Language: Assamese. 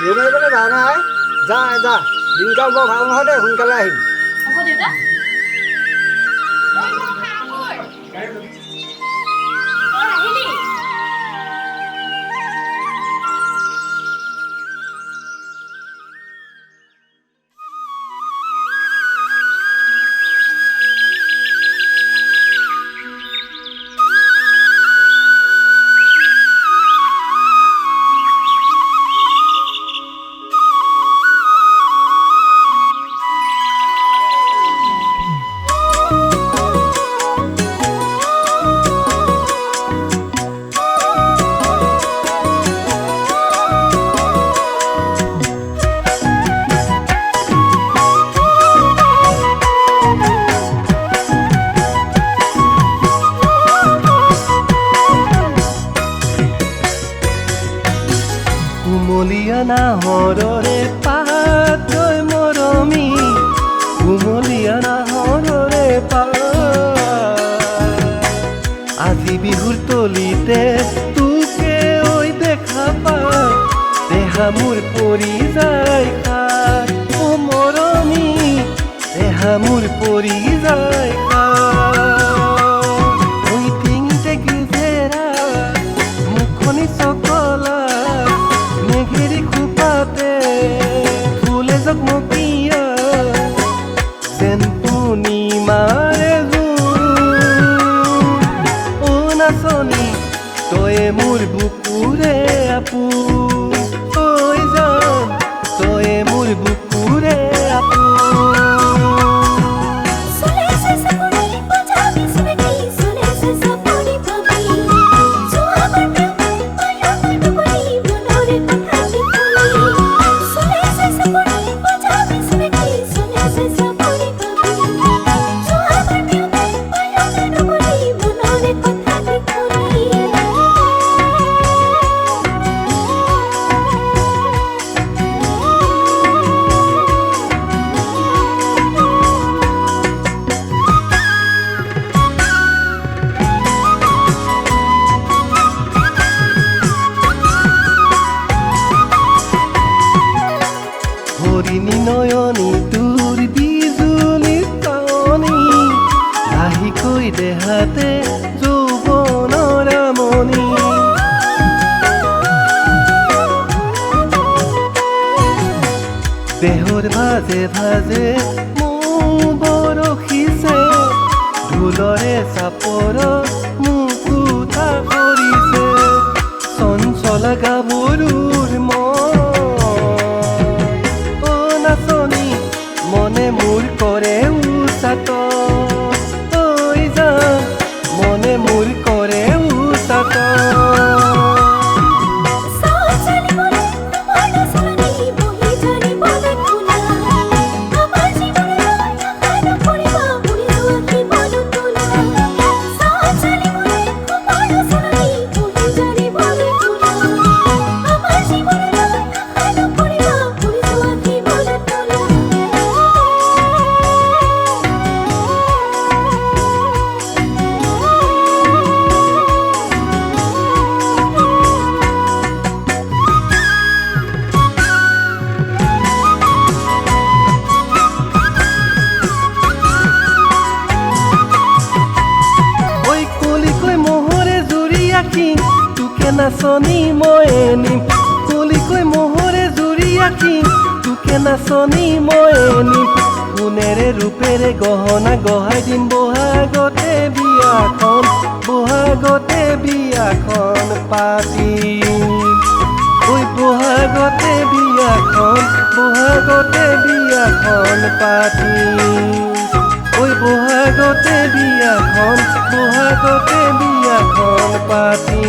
বিহু মাৰিবলৈ যাওঁ নাই যা যা দিনকাল বৰ ভাল নহয় দে সোনকালে আহিম হ'ব দেউতা আহিলি কুমলীয়া নাহৰৰে পাত তই মৰমী কুমলীয়া নাহৰৰে পাত আজি বিহুৰ তলিতে তোকে ঐ দেখা পাই দেহা মোৰ পৰি যায় খাই ও মৰমী দেহা মোৰ পৰি যায় খাই টিংতে গিজেৰা মুখনি চকলা মেঘেৰি খুপাতে ফুলে জগমগিয়া যেন পূৰ্ণিমাৰে ও নাচনী তয়ে মোৰ বুকুৰে আপোন তই জান তয়ে মোৰ বুকুৰে আপোন হৰিণী নয়নী তোৰ বিজুলীৰ পাৱনি লাহিকৈ দেহাতে যৌৱনৰ আমনি দেহৰ ভাজে ভাজে মৌ বৰশিছে ঢোলৰে চাপৰ মুকুতা কৰিছে চঞ্চল গাভৰুৰ মনে মোৰ কৰে উচাত ঐ জান মনে মোৰ কৰে উচাত তোকে নাচনী মই নিম কলিকৈ মোহৰে জুৰি আঁকিম তোকে নাচনী মই নিম সোণেৰে ৰূপেৰে গহনা গঢ়াই দিম বহাগতে বিয়াখন পাতিম ঐ বহাগতে বিয়াখন পাতিম ঐ বহাগতে বিয়াখন পাতিম